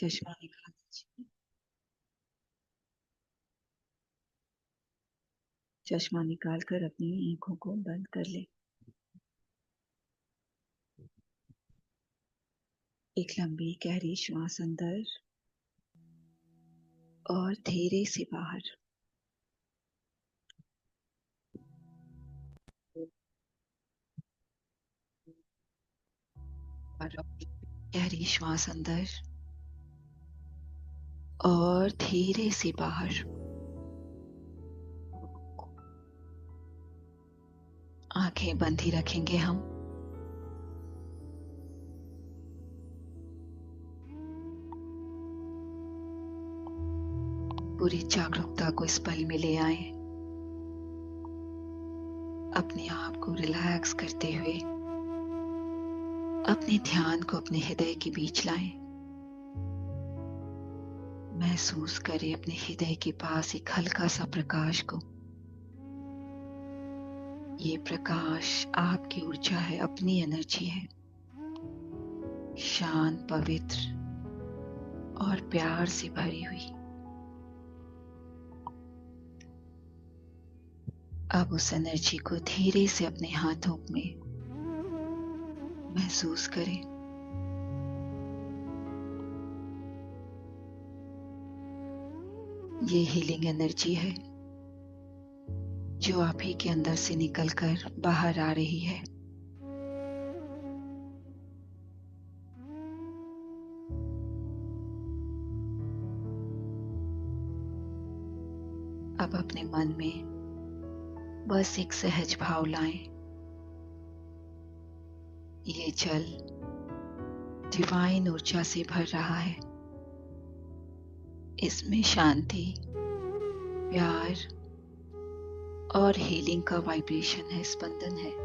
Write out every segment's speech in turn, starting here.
चश्मा निकाल दीजिए। चश्मा निकाल कर अपनी आंखों को बंद कर ले। एक लंबी गहरी श्वास अंदर और धीरे से बाहर। और गहरी श्वास अंदर और धीरे से बाहर। आंखें बंद ही रखेंगे हम। पूरी जागरूकता को इस पल में ले आए। अपने आप को रिलैक्स करते हुए अपने ध्यान को अपने हृदय के बीच लाएं। महसूस करें अपने हृदय के पास एक हल्का सा प्रकाश को। ये प्रकाश आपकी ऊर्जा है, अपनी एनर्जी है, शांत, पवित्र और प्यार से भरी हुई। अब उस एनर्जी को धीरे से अपने हाथों में महसूस करें। ये हीलिंग एनर्जी है जो आप ही के अंदर से निकलकर बाहर आ रही है। अब अपने मन में बस एक सहज भाव लाएं। ये जल डिवाइन ऊर्जा से भर रहा है। इसमें शांति, प्यार और हीलिंग का वाइब्रेशन है, स्पंदन है।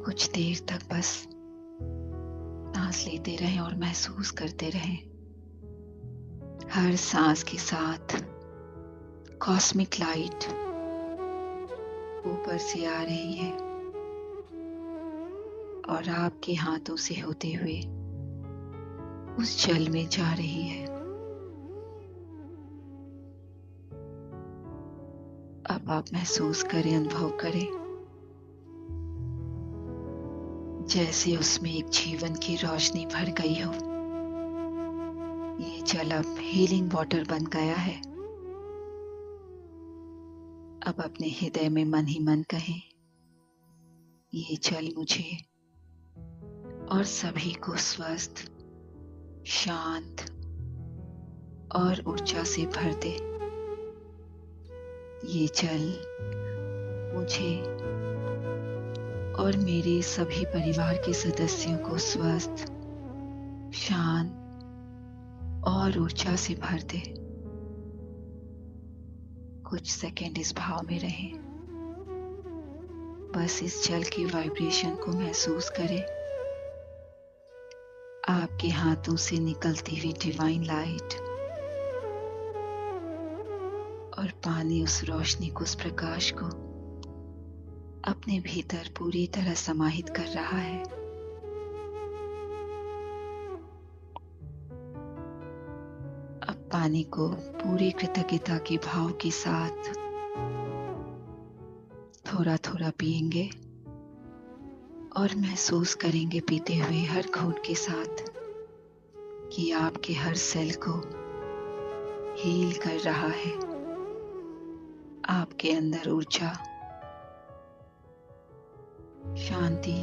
कुछ देर तक बस सांस लेते रहें और महसूस करते रहें। हर सांस के साथ कॉस्मिक लाइट ऊपर से आ रही है और आपके हाथों से होते हुए उस जल में जा रही है। अब आप महसूस करें, अनुभव करें जैसे उसमें एक जीवन की रोशनी भर गई हो। ये जल अब हीलिंग वाटर बन गया है। अब अपने हृदय में मन ही मन कहें, ये जल मुझे और सभी को स्वस्थ, शांत और ऊर्जा से भर दे। ये जल मुझे और मेरे सभी परिवार के सदस्यों को स्वस्थ, शांत और ऊर्जा से भर दे। कुछ सेकंड इस भाव में रहें। बस इस जल की वाइब्रेशन को महसूस करें। आपके हाथों से निकलती हुई डिवाइन लाइट और पानी उस रोशनी को, उस प्रकाश को अपने भीतर पूरी तरह समाहित कर रहा है। अब पानी को पूरी कृतज्ञता के भाव के साथ थोड़ा थोड़ा पिएंगे और महसूस करेंगे पीते हुए हर घूंट के साथ कि आपके हर सेल को हील कर रहा है। आपके अंदर ऊर्जा, शांति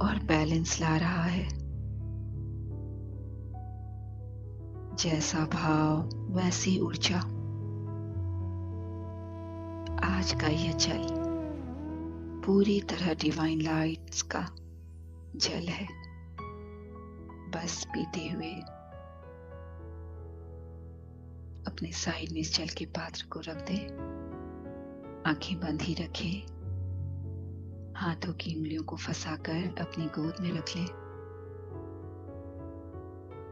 और बैलेंस ला रहा है। जैसा भाव वैसी ऊर्जा। आज का यह जल पूरी तरह डिवाइन लाइट्स का जल है। बस पीते हुए अपने साइड में इस जल के पात्र को रख दें। आंखें बंद ही रखें। हाथों की उंगलियों को फंसाकर अपनी गोद में रख लें।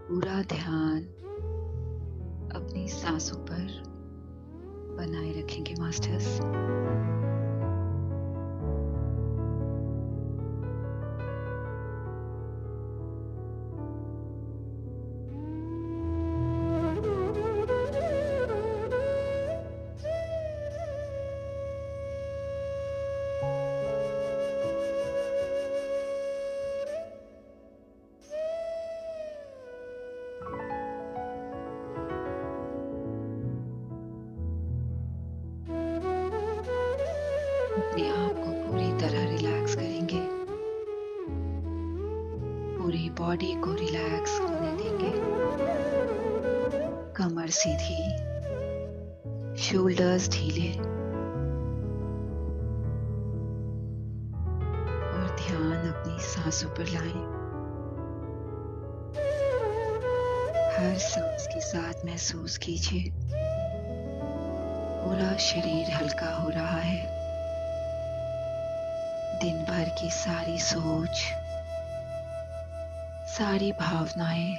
पूरा ध्यान अपनी सांसों पर बनाए रखेंगे मास्टर्स। अपने आप को पूरी तरह रिलैक्स करेंगे। पूरी बॉडी को रिलैक्स होने देंगे। कमर सीधी, शोल्डर्स ढीले और ध्यान अपनी सांसों पर लाएं। हर सांस के साथ महसूस कीजिए पूरा शरीर हल्का हो रहा है। दिन भर की सारी सोच, सारी भावनाएं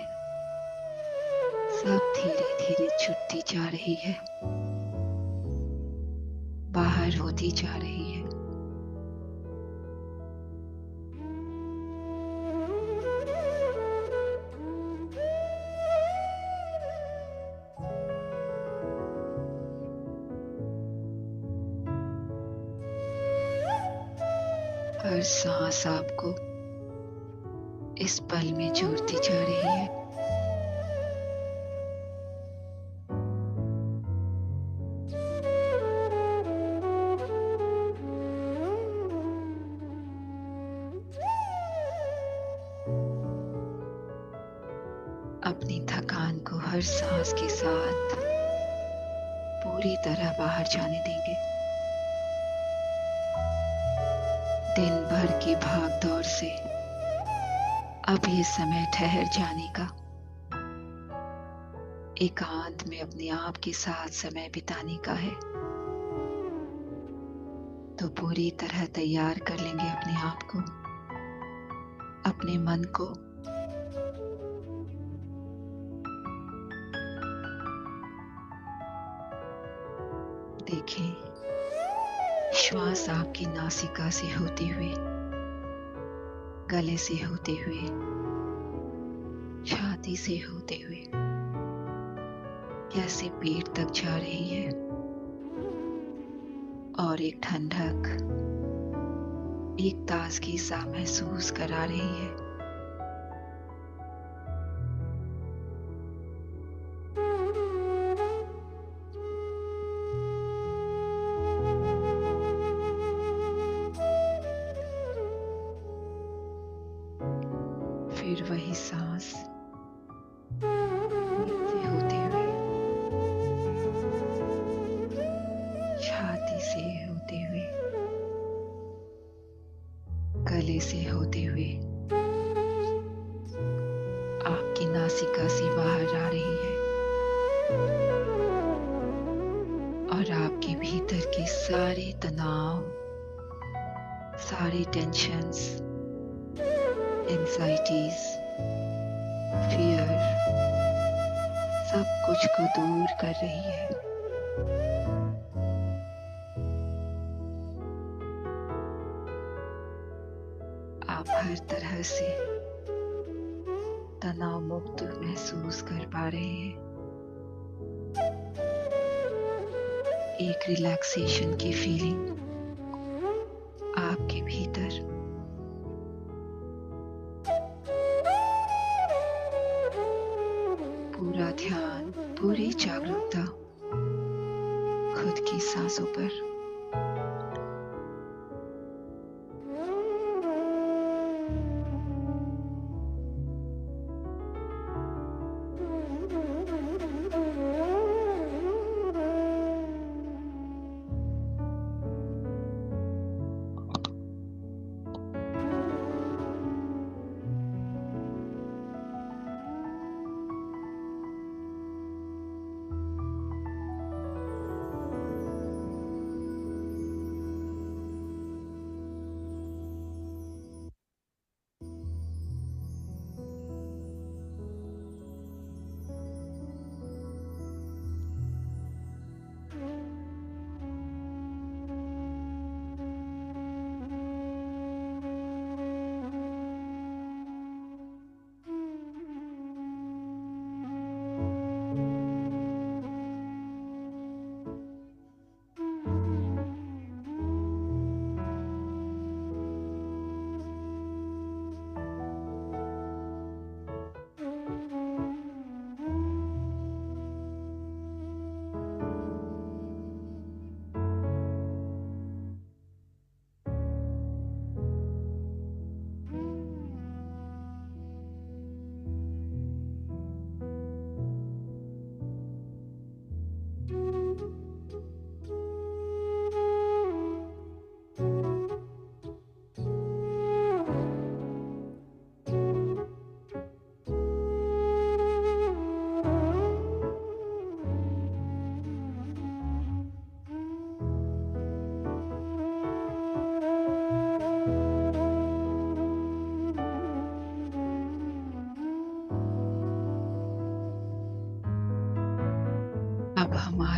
सब धीरे धीरे छूटती जा रही है, बाहर होती जा रही है। हर सांस आपको इस पल में जोड़ती जा रही है। अपनी थकान को हर सांस के साथ पूरी तरह बाहर जाने देंगे। दिन भर की भागदौड़ से अब ये समय ठहर जाने का, एकांत में अपने आप के साथ समय बिताने का है। तो पूरी तरह तैयार कर लेंगे अपने आप को, अपने मन को। देखें, श्वास आपकी नासिका से होते हुए, गले से होते हुए, छाती से होते हुए कैसे पेट तक जा रही है और एक ठंडक, एक ताजगी सा महसूस करा रही है। फिर वही सांस नीचे होते हुए, छाती से होते हुए, गले से होते हुए आपकी नासिका से बाहर आ रही है और आपके भीतर के सारे तनाव, सारे टेंशन्स, एंजाइटीज, फियर, सब कुछ को दूर कर रही है। आप हर तरह से तनाव मुक्त महसूस कर पा रहे हैं। एक रिलैक्सेशन की फीलिंग आपके भीतर। पूरा ध्यान, पूरी जागरूकता खुद की सांसों पर।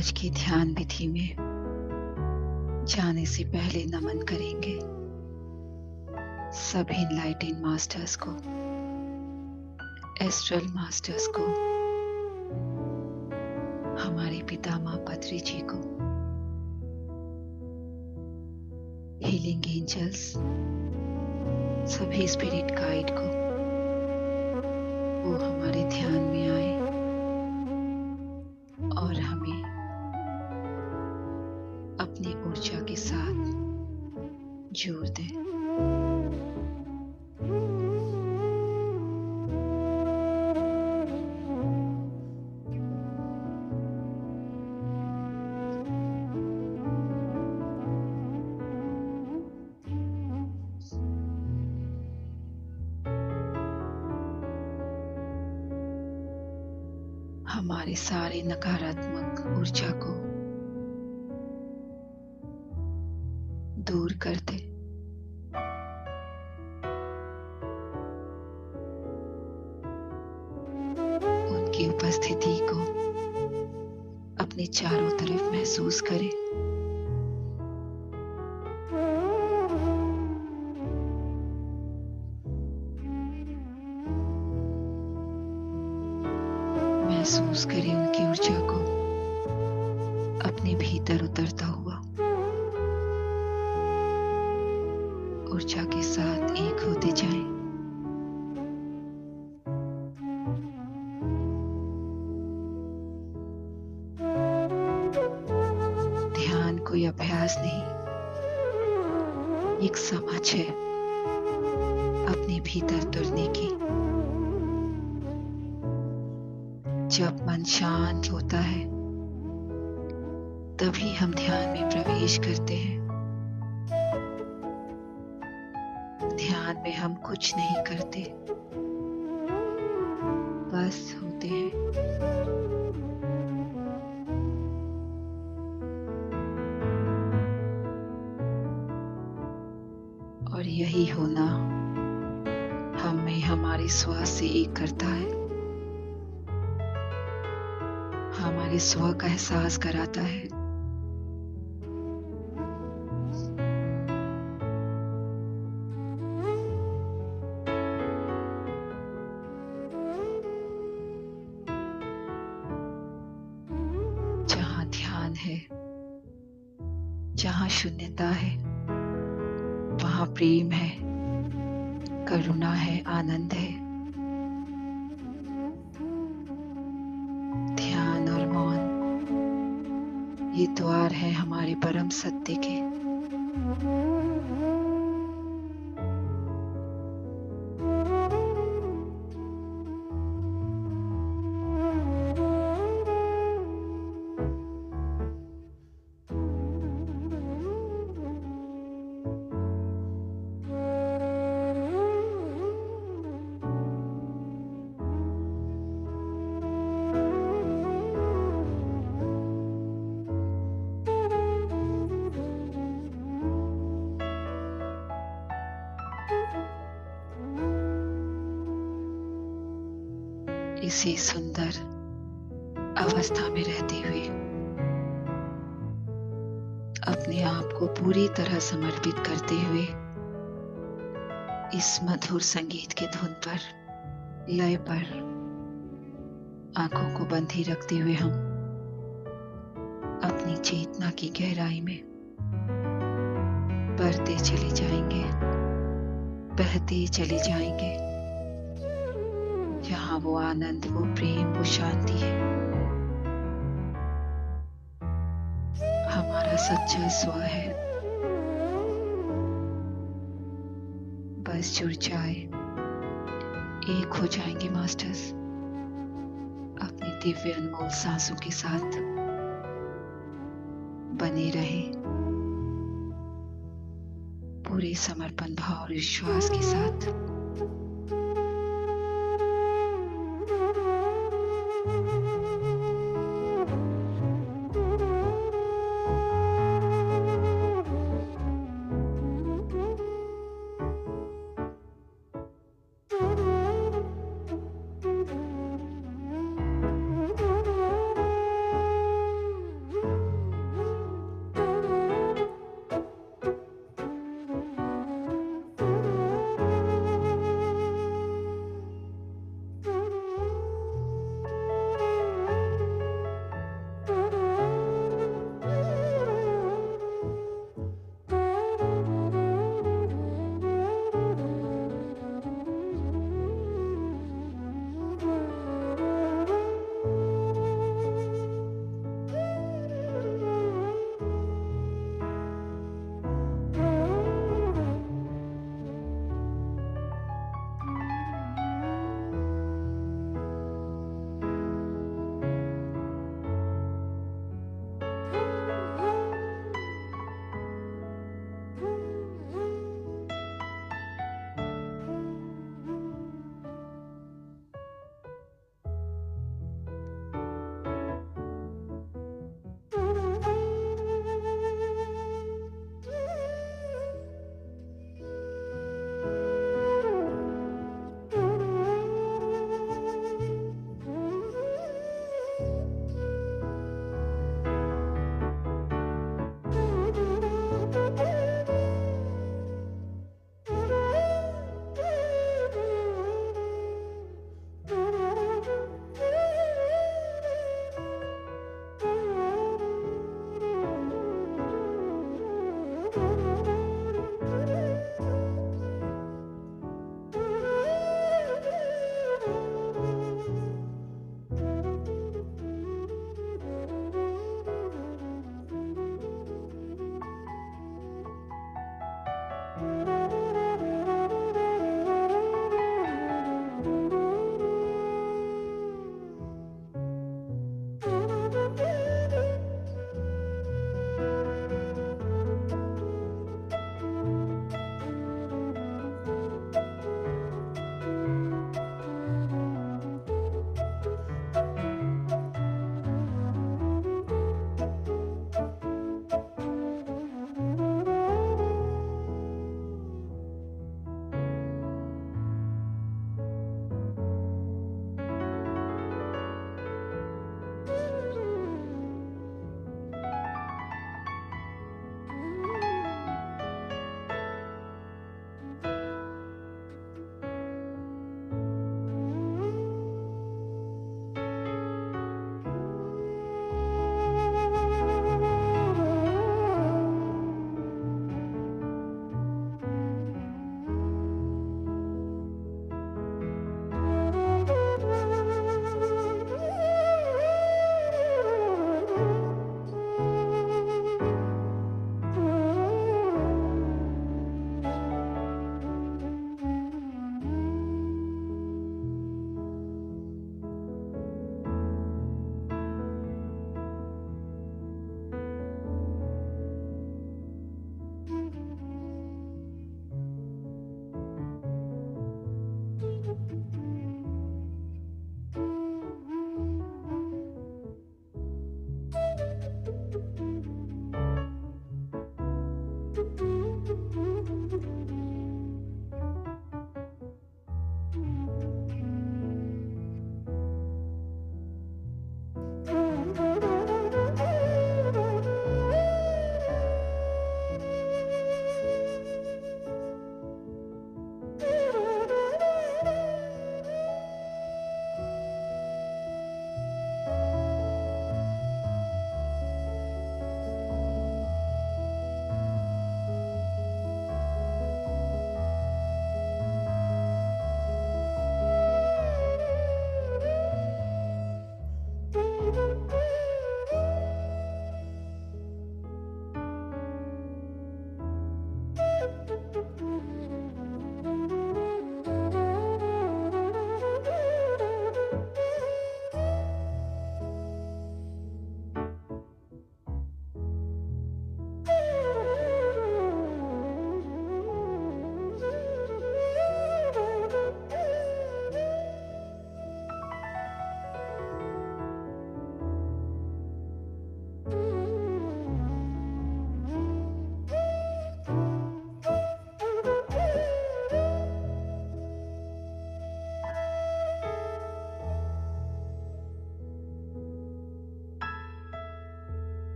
आज की ध्यान विधि में जाने से पहले नमन करेंगे सभी एनलाइटेंड मास्टर्स को, एस्ट्रल मास्टर्स को, हमारे पितामह पत्री जी को, हीलिंग एंजल्स, सभी स्पिरिट गाइड को। वो हमारे ध्यान में आए और हमें अपनी ऊर्जा के साथ जोड़ दें। हमारे सारे नकारात्मक ऊर्जा को दूर कर दे। उनकी उपस्थिति को अपने चारों तरफ महसूस करें। महसूस करें उनकी ऊर्जा को अपने भीतर उतरता हुआ, ऊर्जा के साथ एक होते जाएं। ध्यान कोई अभ्यास नहीं, एक समझ है अपने भीतर तुरने की। जब मन शांत होता है तभी हम ध्यान में प्रवेश करते हैं। ध्यान में हम कुछ नहीं करते, बस होते हैं। और यही होना हमें हमारे श्वास से एक करता है, हमारे स्व का एहसास कराता है। जहाँ ध्यान है, जहाँ शून्यता है, वहाँ प्रेम है, करुणा है, आनंद है। ध्यान और मौन ये द्वार है हमारे परम सत्य के। इसी सुंदर अवस्था में रहते हुए अपने आप को पूरी तरह समर्पित करते हुए इस मधुर संगीत के धुन पर, लय पर आंखों को बंद ही रखते हुए हम अपनी चेतना की गहराई में बढ़ते चले जाएंगे, बहते चले जाएंगे, जहाँ वो आनंद, वो प्रेम, वो शांति है। हमारा सच्चा स्व है। बस जुड़ जाए, एक हो जाएंगे मास्टर्स अपनी दिव्य अनमोल सांसों के साथ। बने रहे पूरे समर्पण भाव और विश्वास के साथ।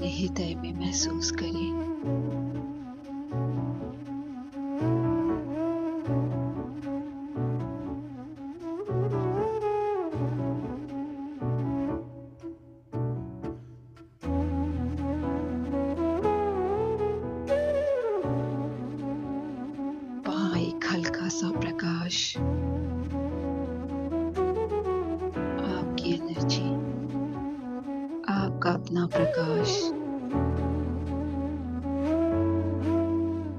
अपने हृदय में महसूस करें। वहाँ एक हल्का सा प्रकाश, आपकी एनर्जी, आपका अपना प्रकाश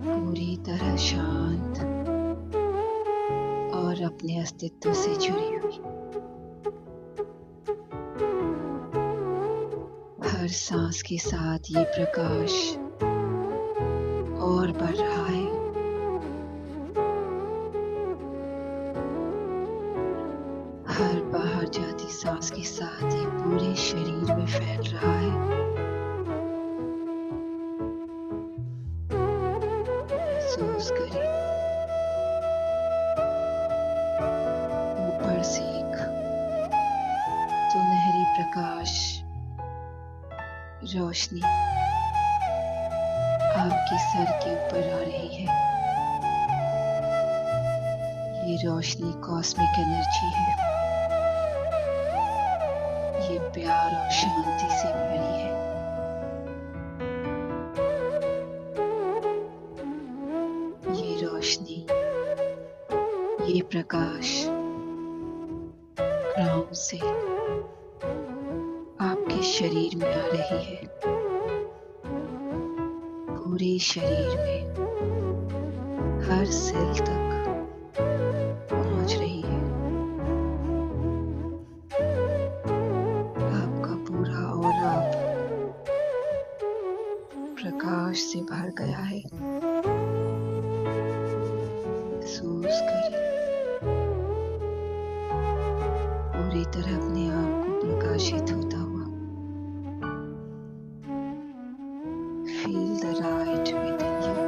पूरी तरह शांत और अपने अस्तित्व से जुड़ी हुई। हर सांस के साथ ये प्रकाश और बढ़ रहा है। हर बाहर जाती सांस के साथ ये पूरे शरीर में फैल रहा है। महसूस करें ऊपर से एक सुनहरी प्रकाश रोशनी आपके सर के ऊपर आ रही है। ये रोशनी कॉस्मिक एनर्जी है। ये प्यार और शांति से भरी है। ये रोशनी, ये प्रकाश क्राउन से आपके शरीर में आ रही है। पूरे शरीर में हर सेल तक पहुंच रही है। आपका पूरा ऑरा प्रकाश से भर गया है। महसूस करें पूरी तरह अपने आप को प्रकाशित होता हुआ। Feel the light within you.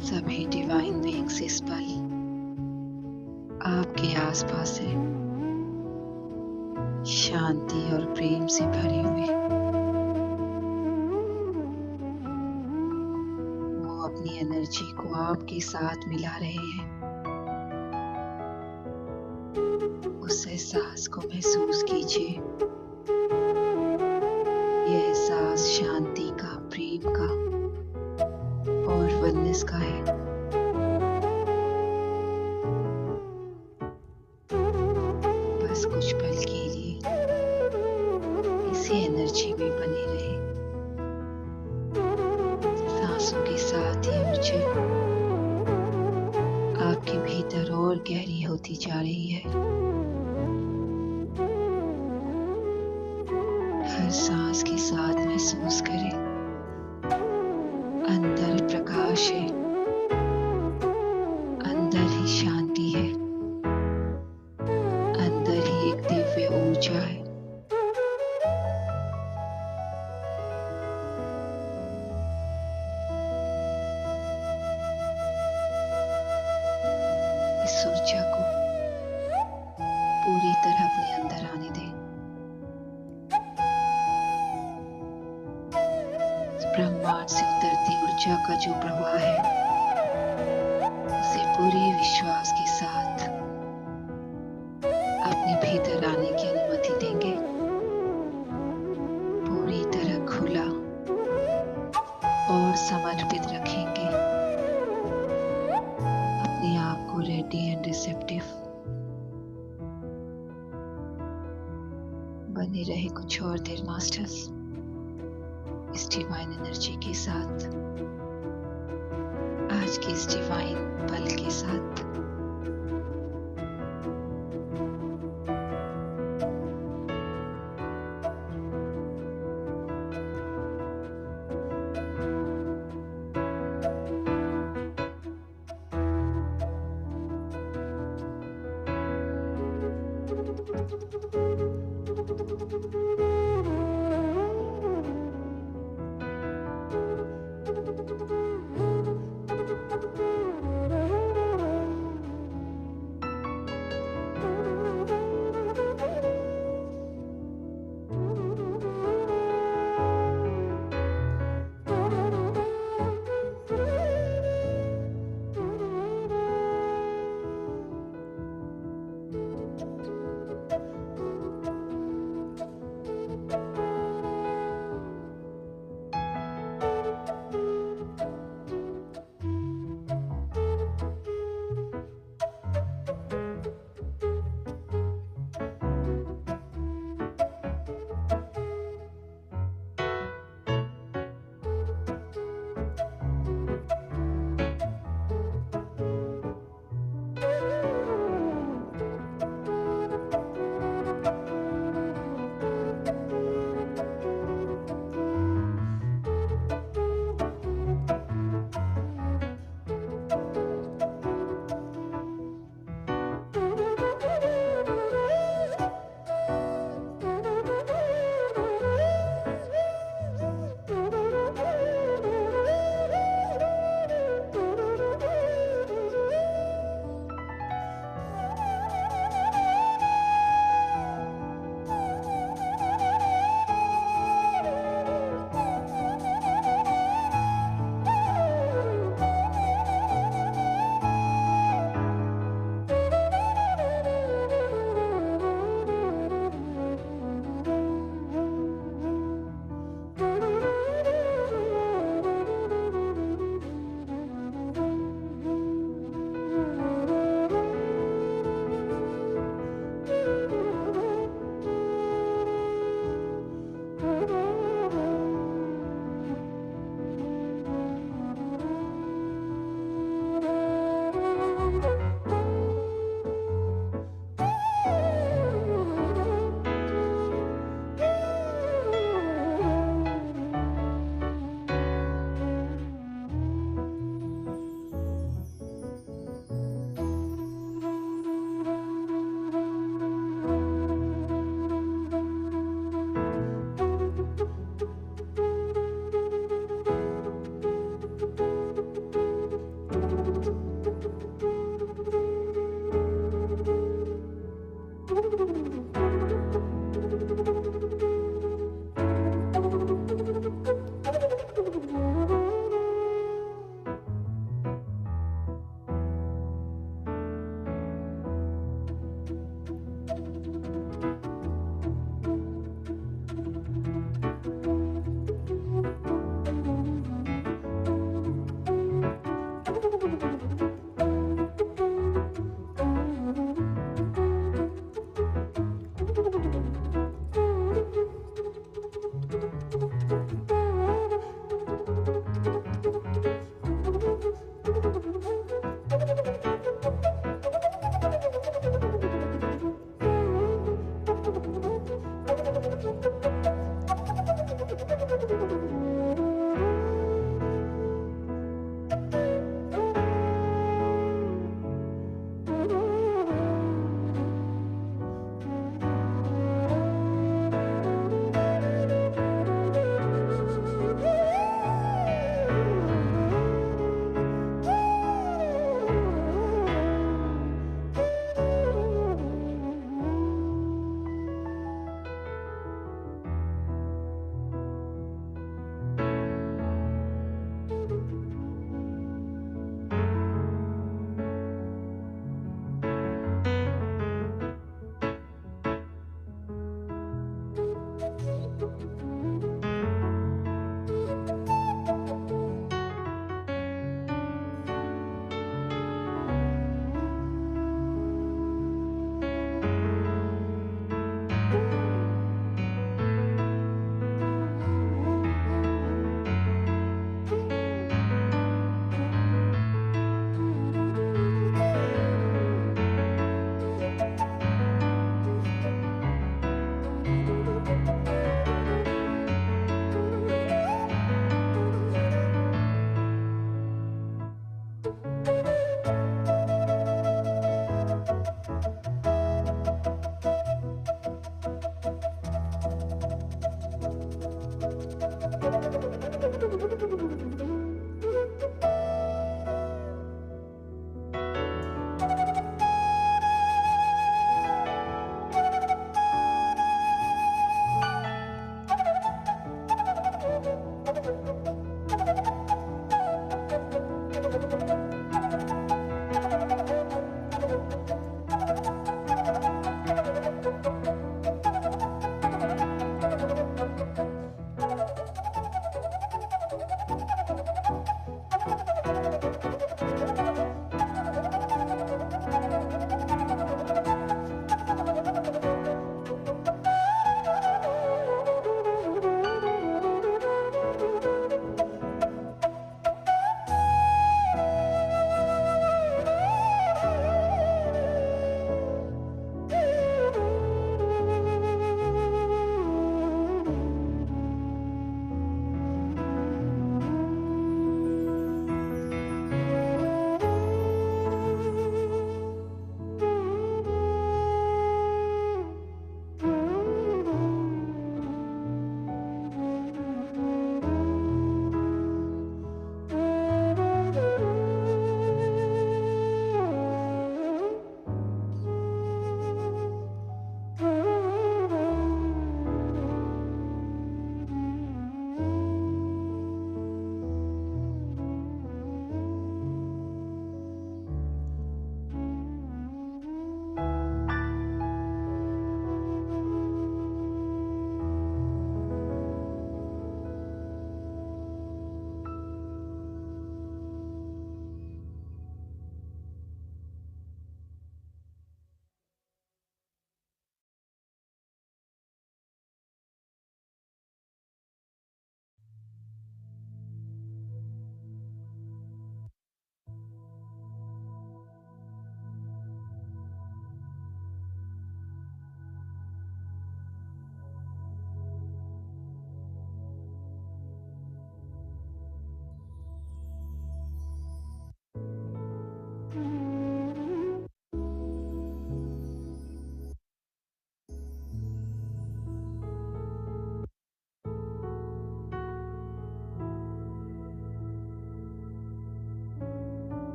सभी डिवाइन बीइंग्स इस पल आपके आसपास है, शांति और प्रेम से भरे हुए। वो अपनी एनर्जी को आपके साथ मिला रहे हैं। उस एहसास को महसूस कीजिए। ये एहसास शांति का, प्रेम का और वननेस का है। बस कुछ पल के लिए इसी एनर्जी में बने रहे। सांसों के साथ ये ऊर्जा आपके भीतर और गहरी होती जा रही है। हर सांस के साथ महसूस करें अंदर प्रकाश है, अंदर ही शांति है, अंदर ही एक दिव्य ऊर्जा है। इस ऊर्जा को पूरी तरह अपने अंदर आने दें। ब्रह्मांड से उतरती ऊर्जा का जो प्रवाह है, उसे पूरे विश्वास के साथ अपने भीतर आने की अनुमति देंगे। पूरी तरह खुला और समर्पित रखेंगे। अपने आप को रेडी एंड रिसेप्टिव बने रहे कुछ और देर मास्टर्स, इस डिवाइन एनर्जी के साथ, आज के इस डिवाइन पल के साथ।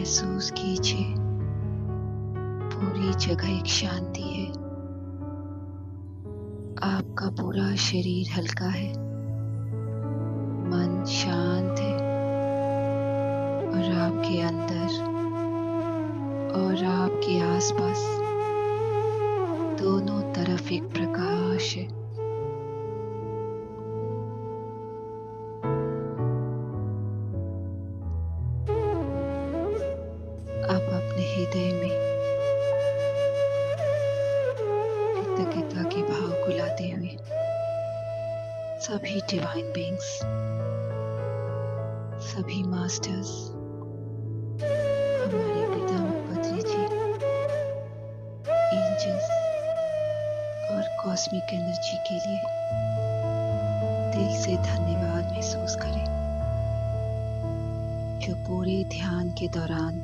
महसूस कीजिए पूरी जगह एक शांति है। आपका पूरा शरीर हल्का है, मन शांत है और आपके अंदर और आपके आसपास दोनों तरफ एक प्रकाश है। आप अपने हृदय में कृतज्ञता के भाव को लाते हुए सभी डिवाइन बीइंग्स, सभी मास्टर्स, हमारे पितामह पत्री जी, एंजल्स और कॉस्मिक एनर्जी के लिए दिल से धन्यवाद महसूस करें, जो पूरे ध्यान के दौरान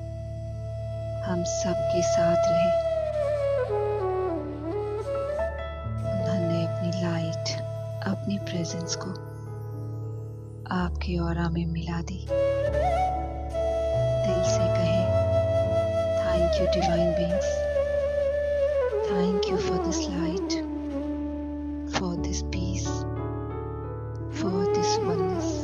हम सबके साथ रहे। उन्होंने अपनी लाइट, अपनी प्रेजेंस को आपके ऑरा में मिला दी। दिल से कहें, thank you divine beings, thank you for this light, for this peace, for this oneness.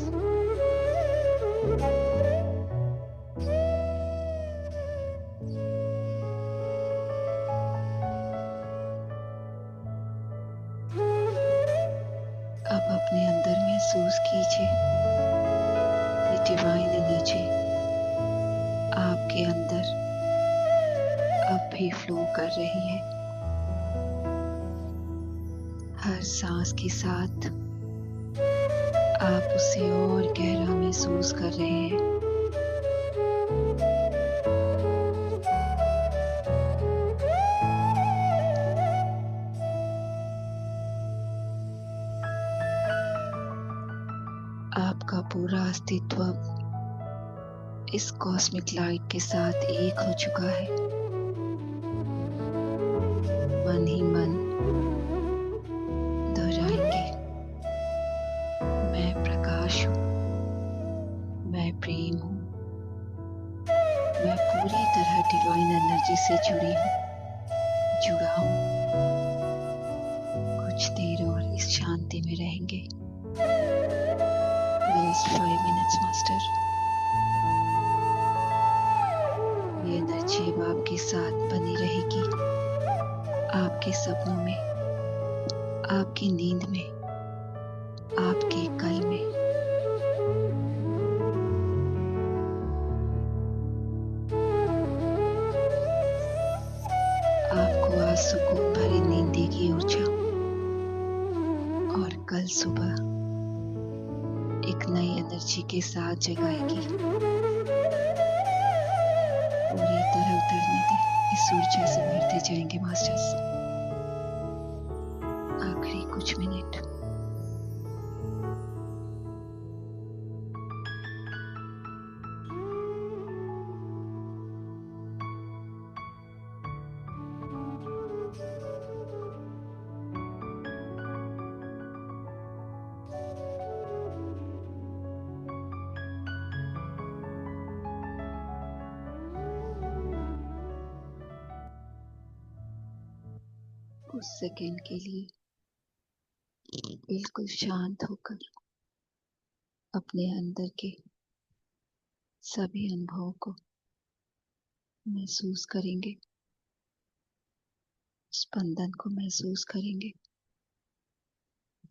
अब अपने अंदर महसूस कीजिए ये डिवाइन एनर्जी आपके अंदर अब भी फ्लो कर रही है। हर सांस के साथ आप उसे और गहरा महसूस कर रहे हैं। आपका पूरा अस्तित्व इस कॉस्मिक लाइट के साथ एक हो चुका है। मन ही मन दोहराएंगे, मैं प्रकाश हूँ, मैं प्रेम हूँ, मैं पूरी तरह डिवाइन एनर्जी से जुड़ा हूँ। कुछ देर और इस शांति में रहेंगे। Last 5 minutes, master. ये एनर्जी अब आपके साथ बनी रहेगी, आपके सपनों में, आपकी नींद में, आपके कल में। आपको आज सुकून भरी नींद देगी ऊर्जा, और कल सुबह एक नई एनर्जी के साथ जगाएगी। पूरी तरह उतरने दे, इस ऊर्जा से भरते जाएंगे मास्टर्स। आखिरी कुछ मिनट। कुछ सेकंड के लिए बिल्कुल शांत होकर अपने अंदर के सभी अनुभवों को महसूस करेंगे, स्पंदन को महसूस करेंगे,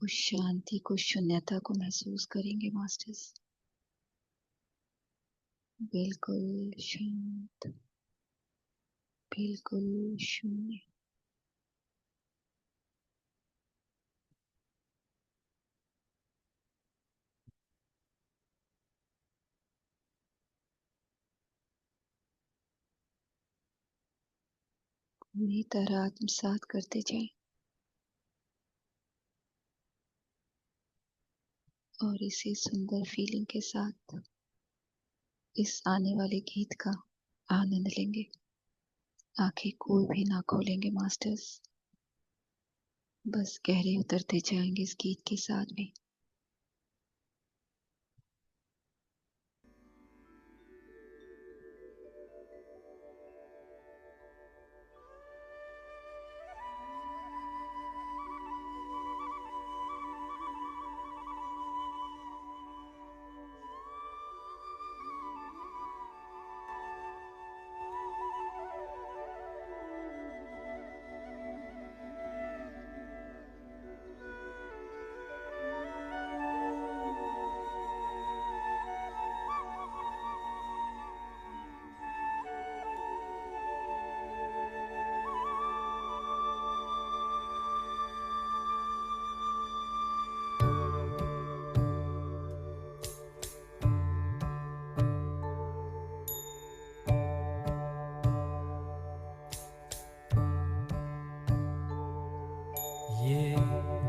उस शांति को, शून्यता को महसूस करेंगे मास्टर्स। बिल्कुल शांत, बिल्कुल शून्य। पूरी तरह आत्मसात करते जाएं और इसी सुंदर फीलिंग के साथ इस आने वाले गीत का आनंद लेंगे। आंखें कोई भी ना खोलेंगे मास्टर्स, बस गहरे उतरते जाएंगे इस गीत के साथ भी।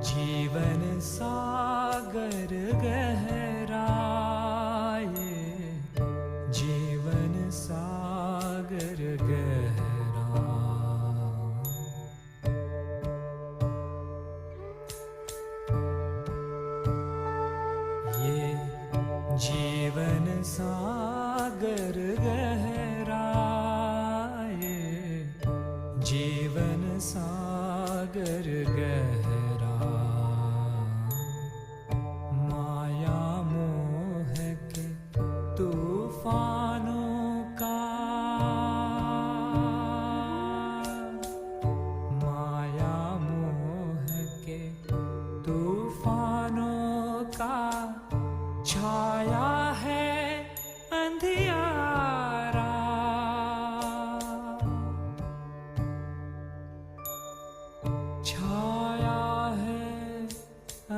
जीवन सागर गहरा, ये जीवन सागर गहरा। ये जीवन सागर गहरा, ये जीवन सागर गहरा। माया मोह के तूफानों का, माया मोह के तूफानों का छाया है अंधियारा। छाया है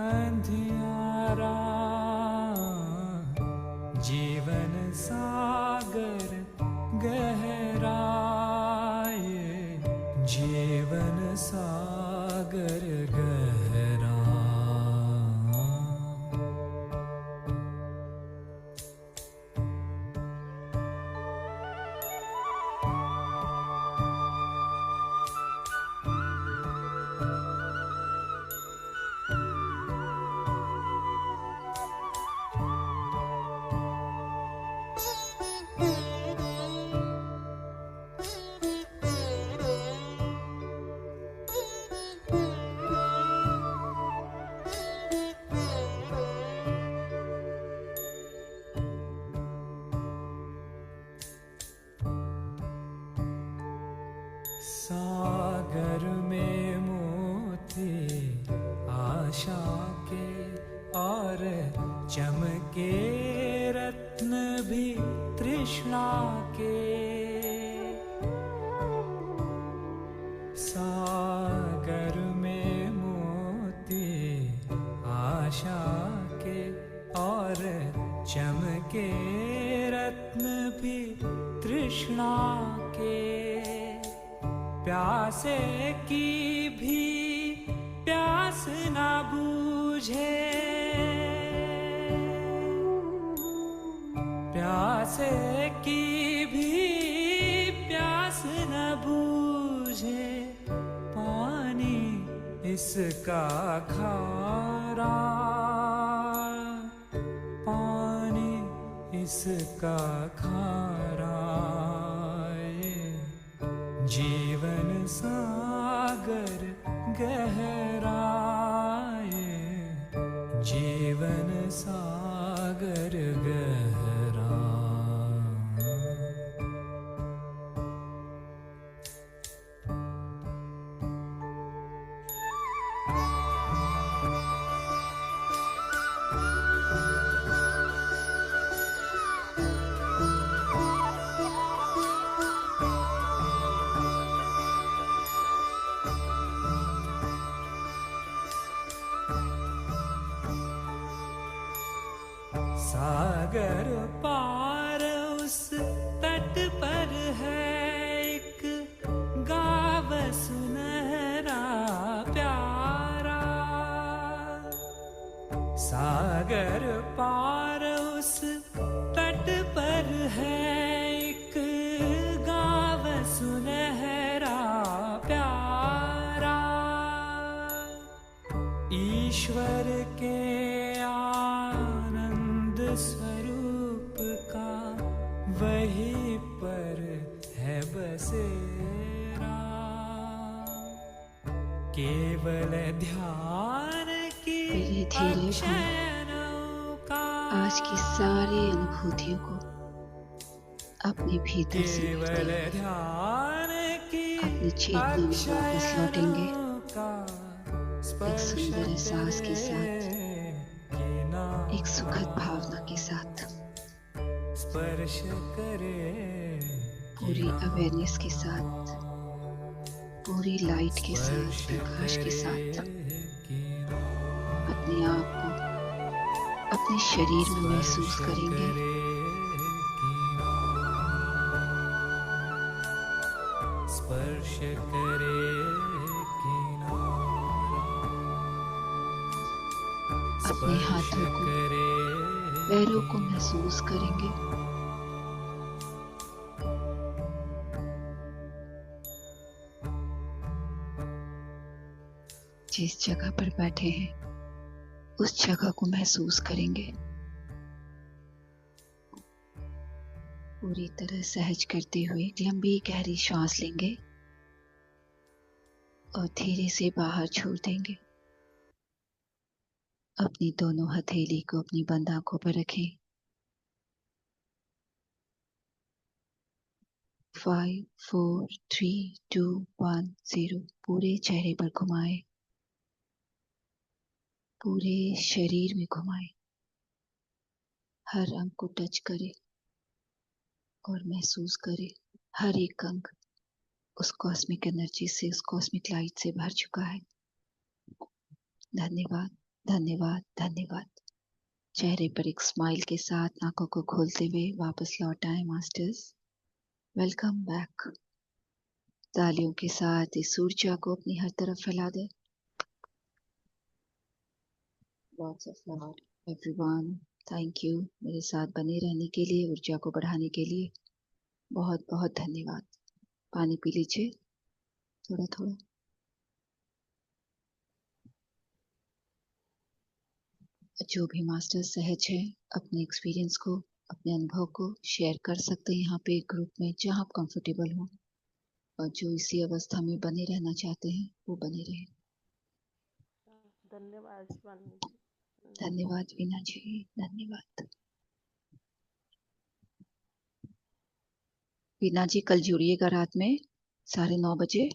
अंधियारा, जीवन सागर गहरा, ये जीवन सागर गहरा। सागर में मोती आशा के और चमके रत्न भी तृष्णा के। सागर में मोती आशा के और चमके रत्न भी तृष्णा के। प्यासे की भी प्यास ना बूझे, प्यासे की भी प्यास न बूझे। पानी इसका खारा, पानी इसका खारा, जीवन सागर गहरा, ये जीवन सागर गहरा। सागर पार उस तट पर है एक गाँव सुनहरा प्यारा। सागर पार उस तट पर है एक गाँव सुनहरा प्यारा। ईश्वर के स्वरूप का वहीं पर है बसेरा। केवल ध्यान की अक्षयों का आज की सारी अनुभूतियों को अपने भीतर से केवल ध्यान की अपनी चेतना में वापस लौटेंगे। एक सुंदर एहसास के साथ, एक सुखद भावना के साथ, स्पर्श करे पूरी अवेयरनेस के साथ, पूरी लाइट के साथ, प्रकाश के साथ अपने आप को अपने शरीर में महसूस करेंगे। स्पर्श करे किनारा। अपने हाथों को, करे पैरों को महसूस करेंगे। जिस जगह पर बैठे हैं उस जगह को महसूस करेंगे। पूरी तरह सहज करते हुए एक लंबी गहरी सांस लेंगे और धीरे से बाहर छोड़ देंगे। अपनी दोनों हथेली को अपनी बंद आंखों पर रखें। 5 4 3 2 1 0 पूरे चेहरे पर घुमाएं, पूरे शरीर में घुमाएं, हर अंग को टच करें और महसूस करें हर एक अंग उस कॉस्मिक एनर्जी से, उस कॉस्मिक लाइट से भर चुका है। धन्यवाद, धन्यवाद, धन्यवाद। चेहरे पर एक स्माइल के साथ आंखों को खोलते हुए वापस लौट आए मास्टर्स। Welcome back. तालियों के साथ इस ऊर्जा को अपनी हर तरफ फैला दें। Lots of love everyone. Thank you मेरे साथ बने रहने के लिए, ऊर्जा को बढ़ाने के लिए। बहुत बहुत धन्यवाद। पानी पी लीजिए थोड़ा थोड़ा। जो भी मास्टर सहज है अपने एक्सपीरियंस को, अपने अनुभव को शेयर कर सकते हैं यहाँ पे एक ग्रुप में जहाँ आप कंफर्टेबल हो, और जो इसी अवस्था में बने रहना चाहते हैं वो बने रहे। धन्यवाद शिवानी जी। धन्यवाद वीना जी, धन्यवाद। वीना जी कल जुड़िएगा रात में 9:30 बजे।